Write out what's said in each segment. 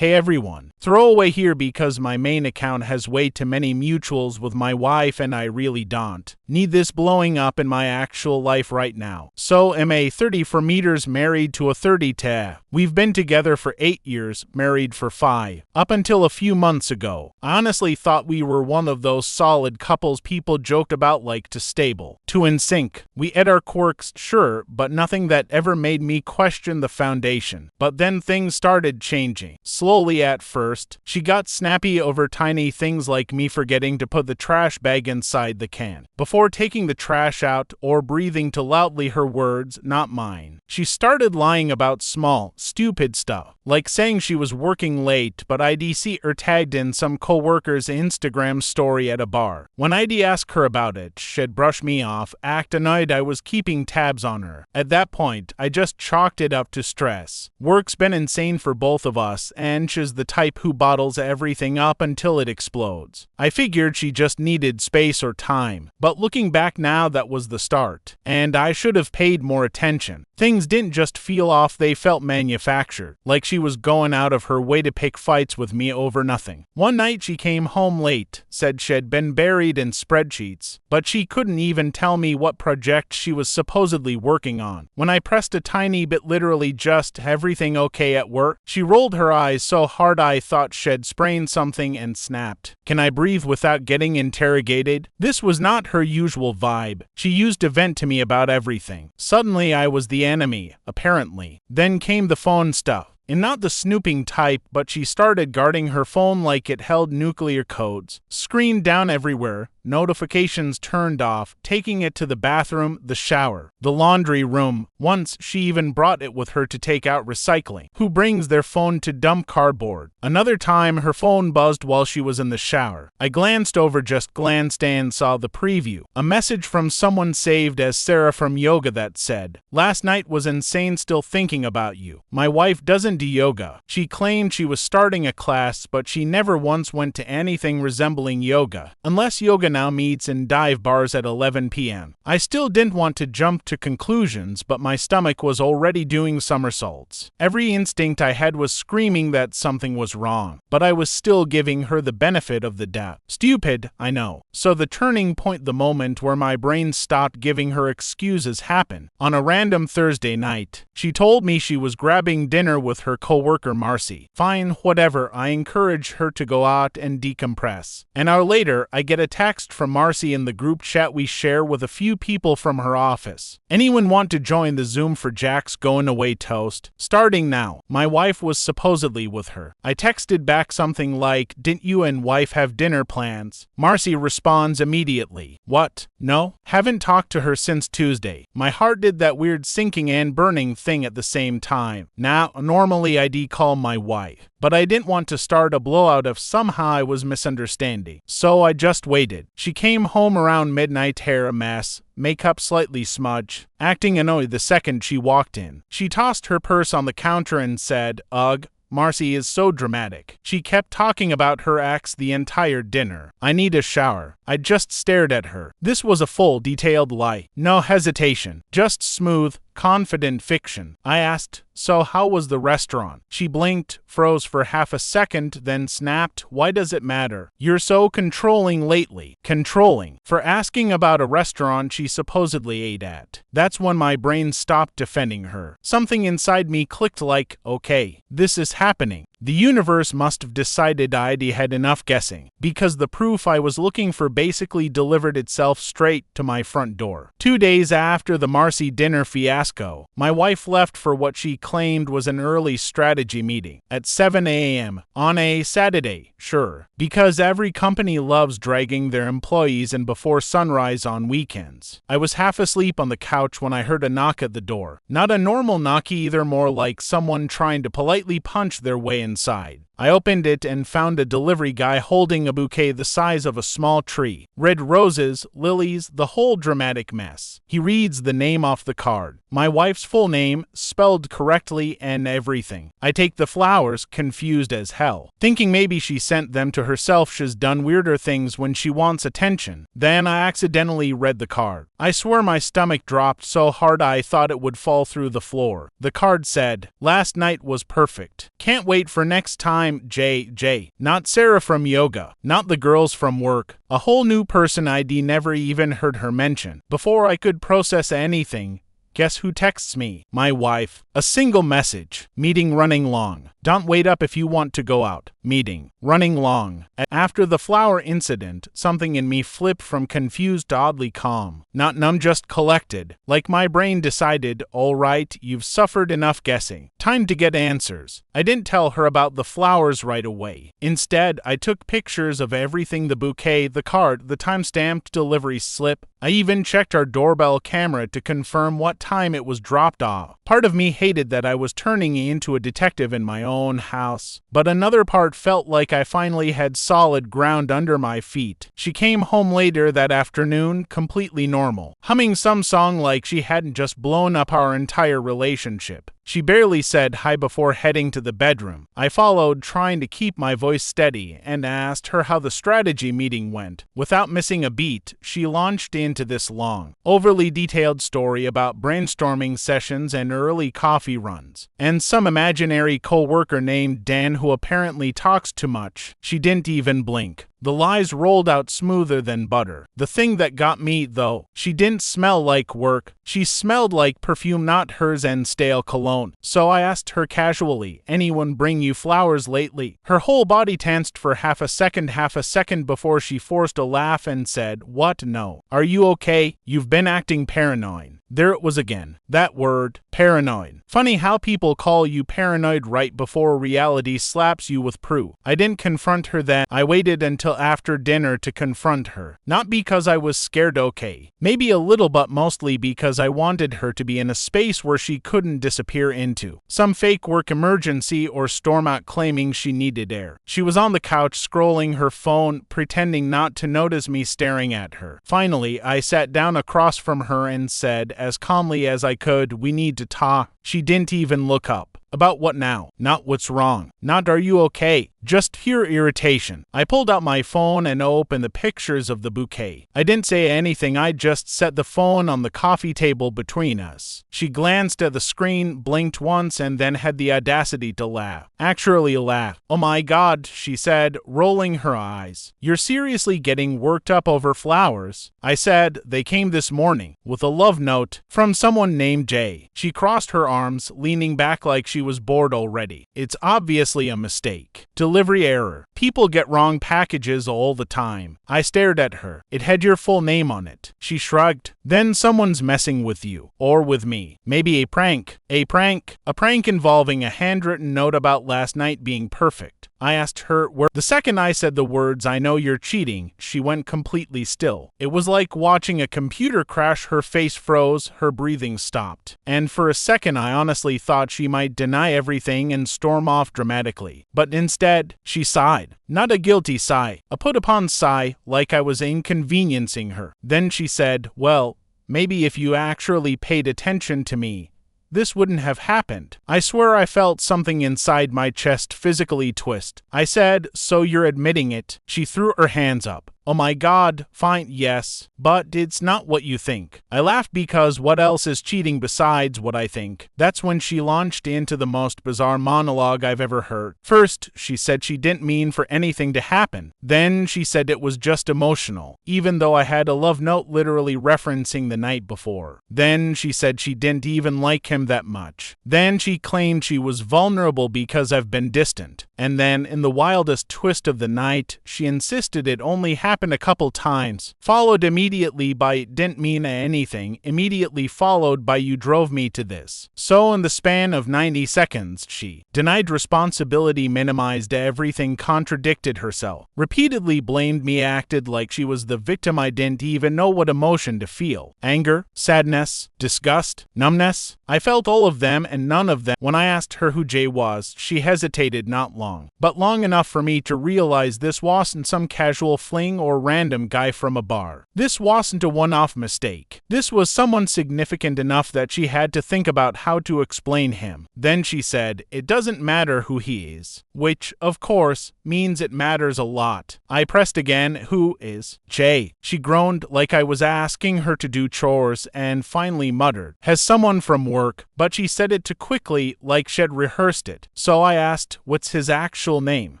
Hey everyone. Throwaway here because my main account has way too many mutuals with my wife and I really don't need this blowing up in my actual life right now. So am a 34 meters married to a 30 ta. We've been together for 8 years, married for 5. Up until a few months ago. I honestly thought we were one of those solid couples people joked about like to stable, to in sync. We had our quirks, sure, but nothing that ever made me question the foundation. But then things started changing. Slowly at first, she got snappy over tiny things like me forgetting to put the trash bag inside the can before taking the trash out or breathing too loudly her words, not mine. She started lying about small, stupid stuff, like saying she was working late but I'd see her tagged in some coworker's Instagram story at a bar. When I'd ask her about it, she'd brush me off, act annoyed I was keeping tabs on her. At that point, I just chalked it up to stress. Work's been insane for both of us, and she's the type who bottles everything up until it explodes. I figured she just needed space or time, but looking back now, that was the start, and I should have paid more attention. Things didn't just feel off, they felt manufactured, like she was going out of her way to pick fights with me over nothing. One night she came home late, said she'd been buried in spreadsheets, but she couldn't even tell me what project she was supposedly working on. When I pressed a tiny bit, literally just, everything okay at work, she rolled her eyes so hard I thought she'd sprained something and snapped. Can I breathe without getting interrogated? This was not her usual vibe. She used to vent to me about everything. Suddenly I was the enemy, apparently. Then came the phone stuff. And not the snooping type, but she started guarding her phone like it held nuclear codes. Screen down everywhere, notifications turned off, taking it to the bathroom, the shower, the laundry room. Once, she even brought it with her to take out recycling. Who brings their phone to dump cardboard? Another time, her phone buzzed while she was in the shower. I glanced over, just glanced, and saw the preview. A message from someone saved as Sarah from yoga that said, "Last night was insane, still thinking about you. My wife doesn't do yoga." She claimed she was starting a class, but she never once went to anything resembling yoga, unless yoga now meets in dive bars at 11 p.m. I still didn't want to jump to conclusions, but my stomach was already doing somersaults. Every instinct I had was screaming that something was wrong, but I was still giving her the benefit of the doubt. Stupid, I know. So the turning point, the moment where my brain stopped giving her excuses, happened. On a random Thursday night, she told me she was grabbing dinner with her co-worker Marcy. Fine, whatever, I encouraged her to go out and decompress. An hour later, I get a text from Marcy in the group chat we share with a few people from her office. "Anyone want to join the Zoom for Jack's going away toast? Starting now." My wife was supposedly with her. I texted back something like, "Didn't you and wife have dinner plans?" Marcy responds immediately, "What? No? Haven't talked to her since Tuesday." My heart did that weird sinking and burning thing at the same time. Now, normally I'd call my wife, but I didn't want to start a blowout if somehow I was misunderstanding. So I just waited. She came home around midnight, hair a mess, makeup slightly smudged, acting annoyed the second she walked in. She tossed her purse on the counter and said, "Ugh. Marcy is so dramatic. She kept talking about her ex the entire dinner. I need a shower." I just stared at her. This was a full, detailed lie. No hesitation. Just smooth, confident fiction. I asked, "So how was the restaurant?" She blinked, froze for half a second, then snapped, "Why does it matter? You're so controlling lately." Controlling. For asking about a restaurant she supposedly ate at. That's when my brain stopped defending her. Something inside me clicked like, okay, this is happening. The universe must have decided I'd had enough guessing, because the proof I was looking for basically delivered itself straight to my front door. 2 days after the Marcy dinner fiasco, my wife left for what she claimed was an early strategy meeting at 7 a.m. on a Saturday, sure, because every company loves dragging their employees in before sunrise on weekends. I was half asleep on the couch when I heard a knock at the door. Not a normal knock either, more like someone trying to politely punch their way inside. I opened it and found a delivery guy holding a bouquet the size of a small tree. Red roses, lilies, the whole dramatic mess. He reads the name off the card. My wife's full name, spelled correctly and everything. I take the flowers, confused as hell, thinking maybe she sent them to herself. She's done weirder things when she wants attention. Then I accidentally read the card. I swear my stomach dropped so hard I thought it would fall through the floor. The card said, "Last night was perfect. Can't wait for next time I'm JJ, not Sarah from yoga, not the girls from work. A whole new person I'd never even heard her mention. Before I could process anything, guess who texts me? My wife. A single message. Meeting running long. Don't wait up if you want to go out. Meeting. Running long. After the flower incident, something in me flipped from confused to oddly calm. Not numb, just collected. Like my brain decided, all right, you've suffered enough guessing. Time to get answers. I didn't tell her about the flowers right away. Instead, I took pictures of everything: the bouquet, the card, the time-stamped delivery slip. I even checked our doorbell camera to confirm what time it was dropped off. Part of me hated that I was turning into a detective in my own house, but another part felt like I finally had solid ground under my feet. She came home later that afternoon, completely normal, humming some song like she hadn't just blown up our entire relationship. She barely said hi before heading to the bedroom. I followed, trying to keep my voice steady, and asked her how the strategy meeting went. Without missing a beat, she launched into this long, overly detailed story about brainstorming sessions and early coffee runs, and some imaginary co-worker named Dan who apparently talks too much. She didn't even blink. The lies rolled out smoother than butter. The thing that got me, though, she didn't smell like work. She smelled like perfume, not hers, and stale cologne. So I asked her casually, anyone bring you flowers lately? Her whole body tensed for half a second before she forced a laugh and said, what? No. Are you okay? You've been acting paranoid. There it was again. That word, paranoid. Funny how people call you paranoid right before reality slaps you with proof. I didn't confront her then. I waited until after dinner to confront her. Not because I was scared, okay. Maybe a little, but mostly because I wanted her to be in a space where she couldn't disappear into some fake work emergency or storm out claiming she needed air. She was on the couch scrolling her phone, pretending not to notice me staring at her. Finally, I sat down across from her and said, as calmly as I could, we need to talk. She didn't even look up. About what now? Not what's wrong. Not are you okay? Just pure irritation. I pulled out my phone and opened the pictures of the bouquet. I didn't say anything, I just set the phone on the coffee table between us. She glanced at the screen, blinked once, and then had the audacity to laugh. Actually laugh. Oh my God, she said, rolling her eyes. You're seriously getting worked up over flowers? I said, they came this morning, with a love note, from someone named Jay. She crossed her arms, leaning back like she was bored already. It's obviously a mistake. Delivery error. People get wrong packages all the time. I stared at her. It had your full name on it. She shrugged. Then someone's messing with you. Or with me. Maybe a prank. A prank? A prank involving a handwritten note about last night being perfect. I asked her where. The second I said the words, I know you're cheating, she went completely still. It was like watching a computer crash. Her face froze, her breathing stopped. And for a second I honestly thought she might deny everything and storm off dramatically. But instead, she sighed. Not a guilty sigh, a put-upon sigh, like I was inconveniencing her. Then she said, well, maybe if you actually paid attention to me, this wouldn't have happened. I swear I felt something inside my chest physically twist. I said, so you're admitting it? She threw her hands up. Oh my God, fine, yes, but it's not what you think. I laughed because what else is cheating besides what I think? That's when she launched into the most bizarre monologue I've ever heard. First, she said she didn't mean for anything to happen. Then she said it was just emotional, even though I had a love note literally referencing the night before. Then she said she didn't even like him that much. Then she claimed she was vulnerable because I've been distant. And then, in the wildest twist of the night, she insisted it only happened a couple times, followed immediately by didn't mean anything, immediately followed by you drove me to this. So in the span of 90 seconds, she denied responsibility, minimized everything, contradicted herself, repeatedly blamed me, acted like she was the victim. I didn't even know what emotion to feel. Anger, sadness, disgust, numbness. I felt all of them and none of them. When I asked her who Jay was, she hesitated, not long, but long enough for me to realize this wasn't some casual fling or random guy from a bar. This wasn't a one-off mistake. This was someone significant enough that she had to think about how to explain him. Then she said, "It doesn't matter who he is." Which, of course, means it matters a lot. I pressed again, "Who is Jay?" She groaned like I was asking her to do chores and finally muttered, "Has someone from work," but she said it too quickly like she'd rehearsed it. So I asked, "What's his actual name?"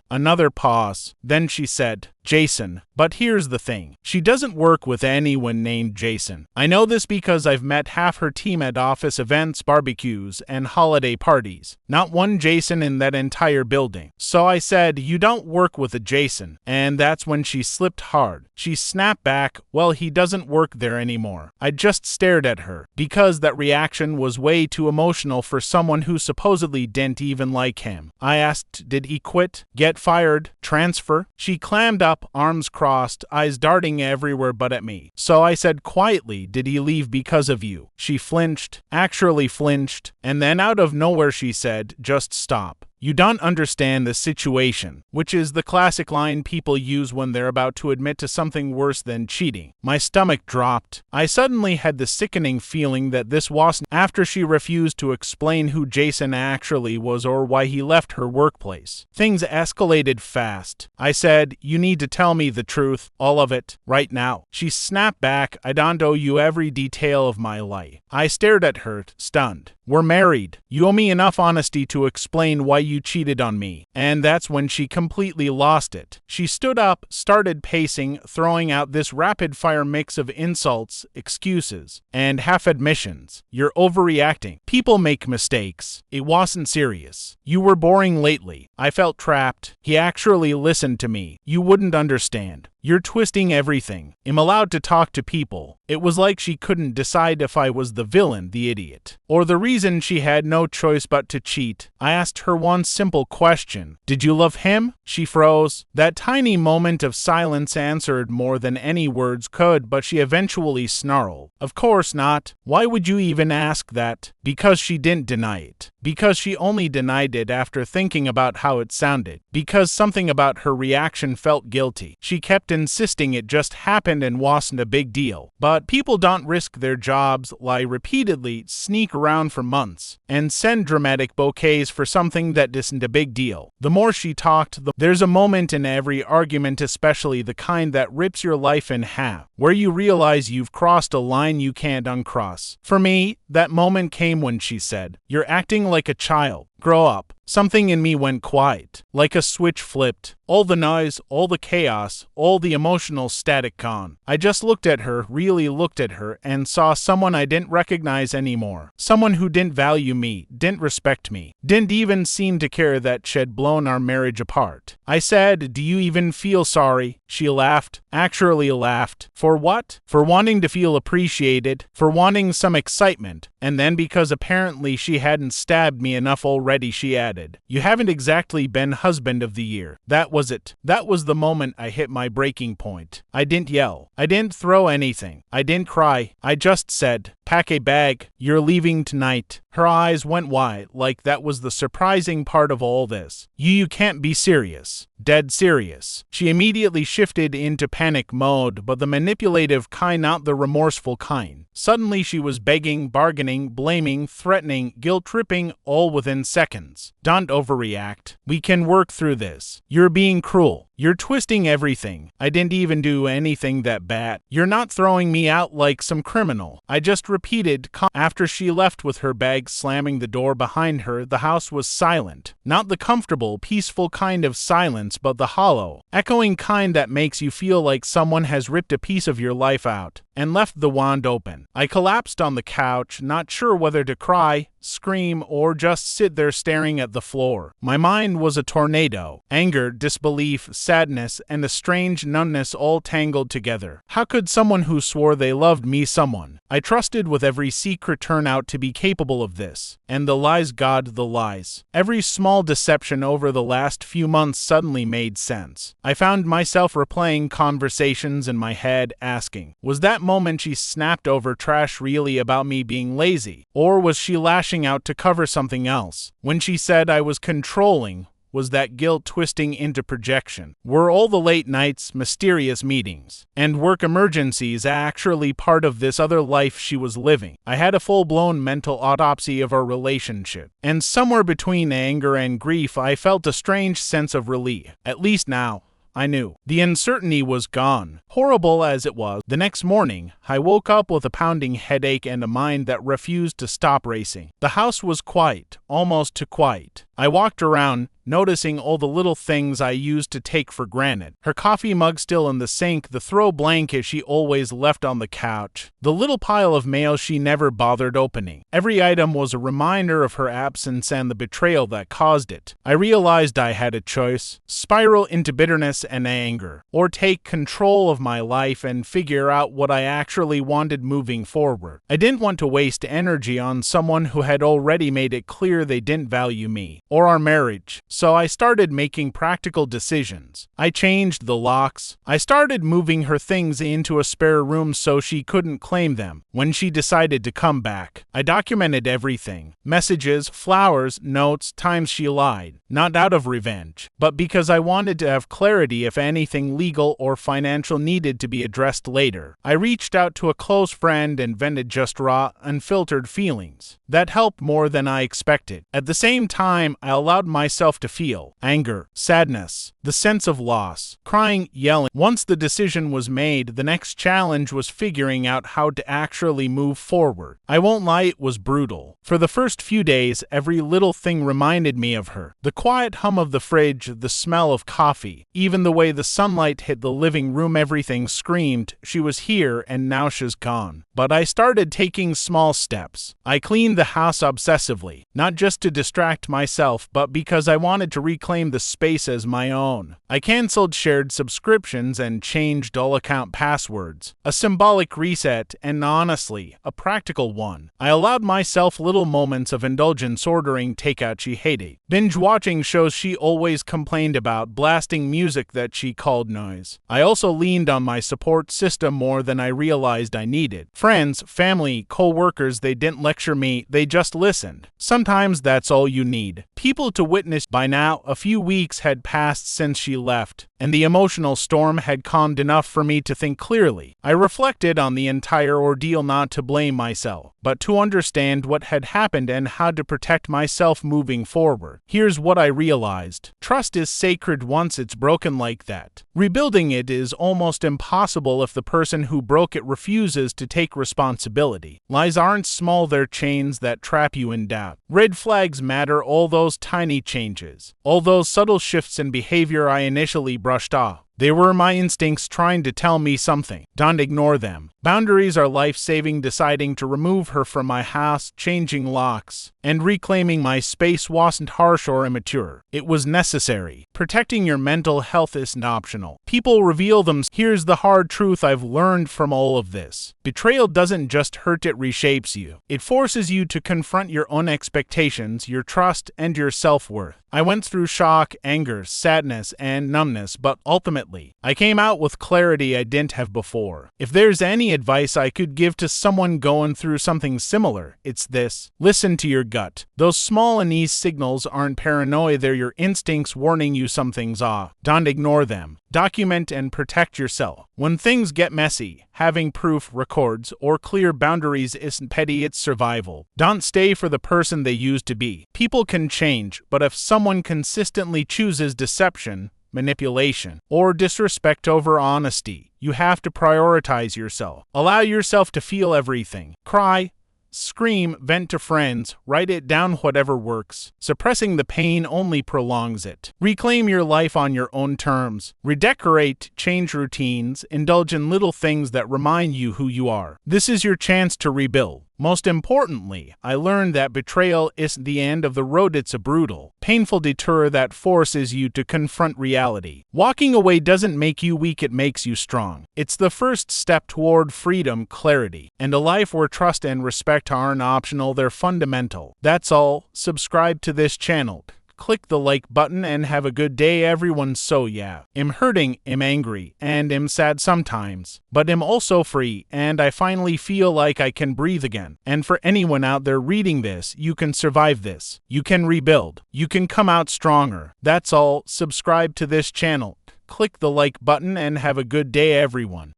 Another pause. Then she said, "Jason." But here's the thing. She doesn't work with anyone named Jason. I know this because I've met half her team at office events, barbecues, and holiday parties. Not one Jason in that entire building. So I said, "You don't work with a Jason." And that's when she slipped hard. She snapped back, "Well, he doesn't work there anymore." I just stared at her, because that reaction was way too emotional for someone who supposedly didn't even like him. I asked, "Did he quit? Get fired? Transfer?" She clammed up, arms crossed, eyes darting everywhere but at me. So I said quietly, "Did he leave because of you?" She flinched, actually flinched, and then out of nowhere she said, "Just stop. You don't understand the situation," which is the classic line people use when they're about to admit to something worse than cheating. My stomach dropped. I suddenly had the sickening feeling that this wasn't after she refused to explain who Jason actually was or why he left her workplace. Things escalated fast. I said, "You need to tell me the truth, all of it, right now." She snapped back, "I don't owe you every detail of my life." I stared at her, stunned. "We're married. You owe me enough honesty to explain why you cheated on me." And that's when she completely lost it. She stood up, started pacing, throwing out this rapid-fire mix of insults, excuses, and half-admissions. "You're overreacting. People make mistakes. It wasn't serious. You were boring lately." I felt trapped. He actually listened to me. "You wouldn't understand. You're twisting everything. I'm allowed to talk to people." It was like she couldn't decide if I was the villain, the idiot, or the reason she had no choice but to cheat. I asked her one simple question. "Did you love him?" She froze. That tiny moment of silence answered more than any words could, but she eventually snarled, "Of course not. Why would you even ask that?" Because she didn't deny it. Because she only denied it after thinking about how it sounded. Because something about her reaction felt guilty. She kept insisting it just happened and wasn't a big deal. But people don't risk their jobs, lie repeatedly, sneak around for months, and send dramatic bouquets for something that isn't a big deal. The more she talked, there's a moment in every argument, especially the kind that rips your life in half, where you realize you've crossed a line you can't uncross. For me, that moment came when she said, "You're acting like a child. Grow up." Something in me went quiet, like a switch flipped. All the noise, all the chaos, all the emotional static gone. I just looked at her, really looked at her, and saw someone I didn't recognize anymore. Someone who didn't value me, didn't respect me, didn't even seem to care that she'd blown our marriage apart. I said, "Do you even feel sorry?" She laughed, actually laughed. "For what?" "For wanting to feel appreciated, for wanting some excitement." And then because apparently she hadn't stabbed me enough already, she added, "You haven't exactly been husband of the year." That was it. That was the moment I hit my breaking point. I didn't yell. I didn't throw anything. I didn't cry. I just said, "Pack a bag. You're leaving tonight." Her eyes went wide, like that was the surprising part of all this. You can't be serious." "Dead serious." She immediately shifted into panic mode, but the manipulative kind, not the remorseful kind. Suddenly she was begging, bargaining, blaming, threatening, guilt-tripping, all within seconds. "Don't overreact. We can work through this. You're being cruel. You're twisting everything. I didn't even do anything that bad. You're not throwing me out like some criminal." I just repeated. After she left with her bag slamming the door behind her, the house was silent. Not the comfortable, peaceful kind of silence, but the hollow, echoing kind that makes you feel like someone has ripped a piece of your life out and left the wound open. I collapsed on the couch, not sure whether to cry, scream, or just sit there staring at the floor. My mind was a tornado. Anger, disbelief, sadness, and a strange numbness all tangled together. How could someone who swore they loved me, someone I trusted with every secret, turn out to be capable of this? And the lies, God, the lies. Every small deception over the last few months suddenly made sense. I found myself replaying conversations in my head, asking, was that moment she snapped over trash really about me being lazy? Or was she lashing out to cover something else? When she said I was controlling, was that guilt twisting into projection? Were all the late nights, mysterious meetings, and work emergencies actually part of this other life she was living? I had a full-blown mental autopsy of our relationship, and somewhere between anger and grief I felt a strange sense of relief. At least now, I knew. The uncertainty was gone. Horrible as it was, the next morning, I woke up with a pounding headache and a mind that refused to stop racing. The house was quiet, almost too quiet. I walked around, noticing all the little things I used to take for granted. Her coffee mug still in the sink, the throw blanket she always left on the couch, the little pile of mail she never bothered opening. Every item was a reminder of her absence and the betrayal that caused it. I realized I had a choice: spiral into bitterness and anger, or take control of my life and figure out what I actually wanted moving forward. I didn't want to waste energy on someone who had already made it clear they didn't value me or our marriage. So I started making practical decisions. I changed the locks. I started moving her things into a spare room so she couldn't claim them when she decided to come back. I documented everything: messages, flowers, notes, times she lied. Not out of revenge, but because I wanted to have clarity if anything legal or financial needed to be addressed later. I reached out to a close friend and vented just raw, unfiltered feelings. That helped more than I expected. At the same time, I allowed myself to feel anger, sadness, the sense of loss, crying, yelling. Once the decision was made, the next challenge was figuring out how to actually move forward. I won't lie, it was brutal. For the first few days, every little thing reminded me of her. The quiet hum of the fridge, the smell of coffee, even the way the sunlight hit the living room, everything screamed she was here and now she's gone. But I started taking small steps. I cleaned the house obsessively, not just to distract myself, but because I wanted to reclaim the space as my own. I canceled shared subscriptions and changed all account passwords. A symbolic reset, and honestly, a practical one. I allowed myself little moments of indulgence: ordering takeout she hated, binge watching shows she always complained about, blasting music that she called noise. I also leaned on my support system more than I realized I needed. Friends, family, co-workers, they didn't lecture me, they just listened. Sometimes that's all you need. People to witness. By now, a few weeks had passed since she left, and the emotional storm had calmed enough for me to think clearly. I reflected on the entire ordeal, not to blame myself, but to understand what had happened and how to protect myself moving forward. Here's what I realized. Trust is sacred once it's broken like that. Rebuilding it is almost impossible if the person who broke it refuses to take responsibility. Lies aren't small, they're chains that trap you in doubt. Red flags matter, all those tiny changes, all those subtle shifts in behavior I initially brushed off. They were my instincts trying to tell me something. Don't ignore them. Boundaries are life-saving. Deciding to remove her from my house, changing locks, and reclaiming my space wasn't harsh or immature. It was necessary. Protecting your mental health isn't optional. People reveal them. Here's the hard truth I've learned from all of this. Betrayal doesn't just hurt, it reshapes you. It forces you to confront your own expectations, your trust, and your self-worth. I went through shock, anger, sadness, and numbness, but ultimately, I came out with clarity I didn't have before. If there's any advice I could give to someone going through something similar, it's this: listen to your gut. Those small uneasy signals aren't paranoia, they're your instincts warning you something's off. Don't ignore them. Document and protect yourself. When things get messy, having proof, records, or clear boundaries isn't petty, it's survival. Don't stay for the person they used to be. People can change, but if someone consistently chooses deception, manipulation, or disrespect over honesty, you have to prioritize yourself. Allow yourself to feel everything. Cry, scream, vent to friends, write it down, whatever works. Suppressing the pain only prolongs it. Reclaim your life on your own terms. Redecorate, change routines, indulge in little things that remind you who you are. This is your chance to rebuild. Most importantly, I learned that betrayal isn't the end of the road, it's a brutal, painful detour that forces you to confront reality. Walking away doesn't make you weak, it makes you strong. It's the first step toward freedom, clarity, and a life where trust and respect aren't optional, they're fundamental. That's all. Subscribe to this channel. Click the like button and have a good day, everyone. So yeah, I'm hurting, I'm angry, and I'm sad sometimes, but I'm also free, and I finally feel like I can breathe again. And for anyone out there reading this, you can survive this. You can rebuild. You can come out stronger. That's all. Subscribe to this channel. Click the like button and have a good day, everyone.